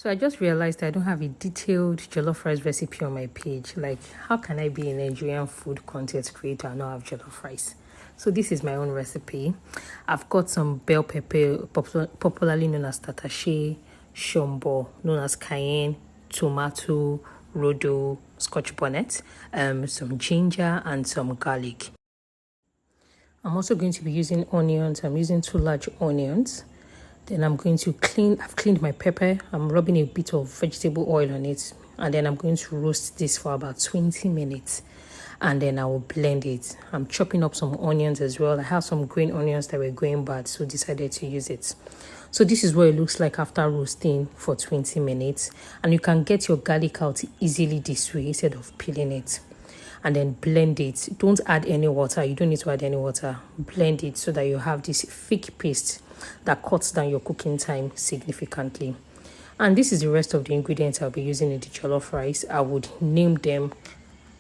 So I just realized I don't have a detailed jollof rice recipe on my page. Like, how can I be a Nigerian food content creator and not have jollof rice? So this is my own recipe. I've got some bell pepper, popularly known as tatashe, shombo, known as cayenne, tomato, rodo, scotch bonnet, some ginger and some garlic. I'm also going to be using onions. I'm using 2 large onions. Then I'm going to I've cleaned my pepper. I'm rubbing a bit of vegetable oil on it. And then I'm going to roast this for about 20 minutes. And then I will blend it. I'm chopping up some onions as well. I have some green onions that were going bad, so decided to use it. So this is what it looks like after roasting for 20 minutes. And you can get your garlic out easily this way instead of peeling it. And then blend it. Don't add any water. You don't need to add any water. Blend it so that you have this thick paste that cuts down your cooking time significantly. And this is the rest of the ingredients I'll be using in the jollof rice. I would name them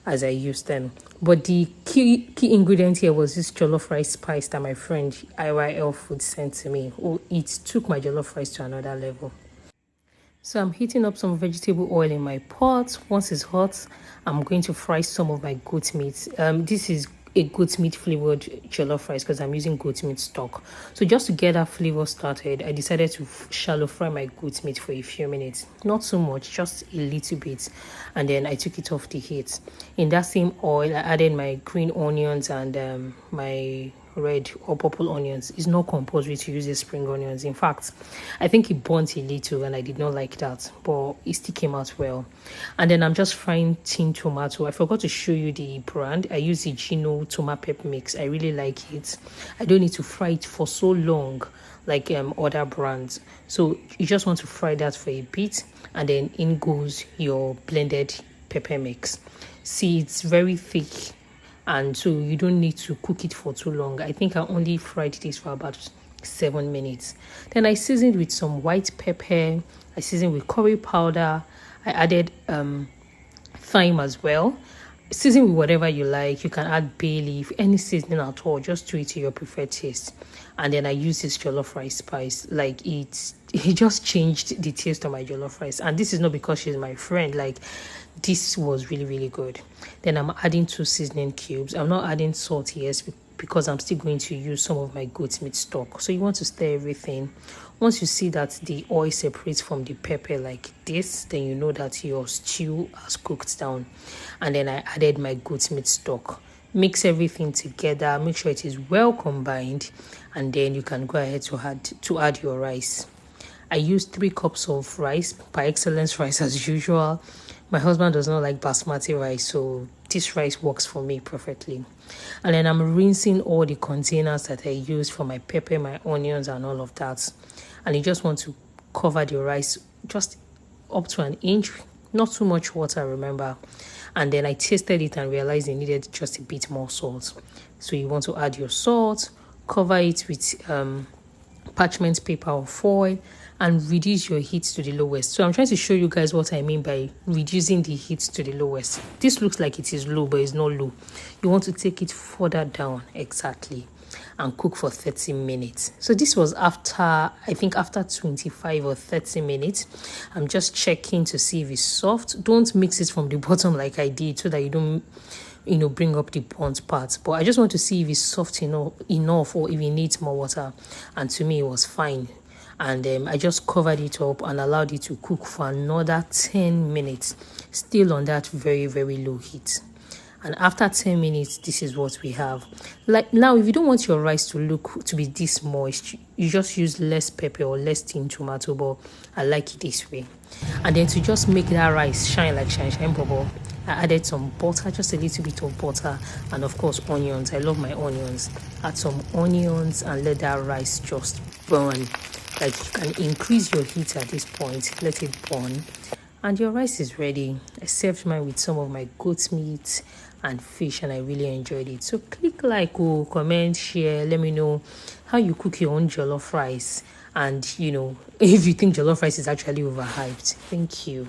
as I use them. But the key ingredient here was this jollof rice spice that my friend IYL Food sent to me. Oh, it took my jollof rice to another level. So I'm heating up some vegetable oil in my pot. Once it's hot, I'm going to fry some of my goat meat. This is a goat meat flavored jollof rice because I'm using goat meat stock. So just to get that flavor started, I decided to shallow fry my goat meat for a few minutes. Not so much, just a little bit. And then I took it off the heat. In that same oil, I added my green onions and my red or purple onions. It's not compulsory to use the spring onions. In fact, I think it burnt a little and I did not like that, but it still came out well. And then I'm just frying tin tomato. I forgot to show you the brand. I use the Gino tomato pep mix. I really like it. I don't need to fry it for so long like other brands. So you just want to fry that for a bit, and then in goes your blended pepper mix. See, it's very thick, and so you don't need to cook it for too long. I think I only fried this for about 7 minutes. Then I seasoned with some white pepper. I seasoned with curry powder. I added thyme as well. Season with whatever you like. You can add bay leaf, any seasoning at all. Just do it to your preferred taste. And then I use this jollof rice spice. Like it just changed the taste of my jollof rice. And this is not because she's my friend. Like, this was really, really good. Then I'm adding 2 seasoning cubes. I'm not adding salt here because I'm still going to use some of my goat meat stock. So you want to stir everything. Once you see that the oil separates from the pepper like this, then you know that your stew has cooked down. And then I added my goat meat stock. Mix everything together. Make sure it is well combined. And then you can go ahead to add your rice. I used 3 cups of rice, par excellence rice as usual. My husband does not like basmati rice, so this rice works for me perfectly. And then I'm rinsing all the containers that I used for my pepper, my onions, and all of that. And you just want to cover the rice just up to 1 inch, not too much water, remember. And then I tasted it and realized it needed just a bit more salt. So you want to add your salt, cover it with parchment paper or foil, and reduce your heat to the lowest. So I'm trying to show you guys what I mean by reducing the heat to the lowest. This looks like it is low, but it's not low. You want to take it further down, exactly, and cook for 30 minutes. So this was after 25 or 30 minutes. I'm just checking to see if it's soft. Don't mix it from the bottom like I did so that you don't bring up the burnt parts. But I just want to see if it's soft enough or if it needs more water. And to me, it was fine. And I just covered it up and allowed it to cook for another 10 minutes, still on that very, very low heat. And after 10 minutes, this is what we have. Like now, if you don't want your rice to be this moist, you just use less pepper or less tin tomato, but I like it this way. And then to just make that rice shine like shine bubble, I added some butter, just a little bit of butter, and of course onions. I love my onions. Add some onions and let that rice just burn. Like, you can increase your heat at this point, let it burn, and your rice is ready. I served mine with some of my goat meat and fish, and I really enjoyed it. So click like, comment, share, let me know how you cook your own jollof rice, and if you think jollof rice is actually overhyped. Thank you.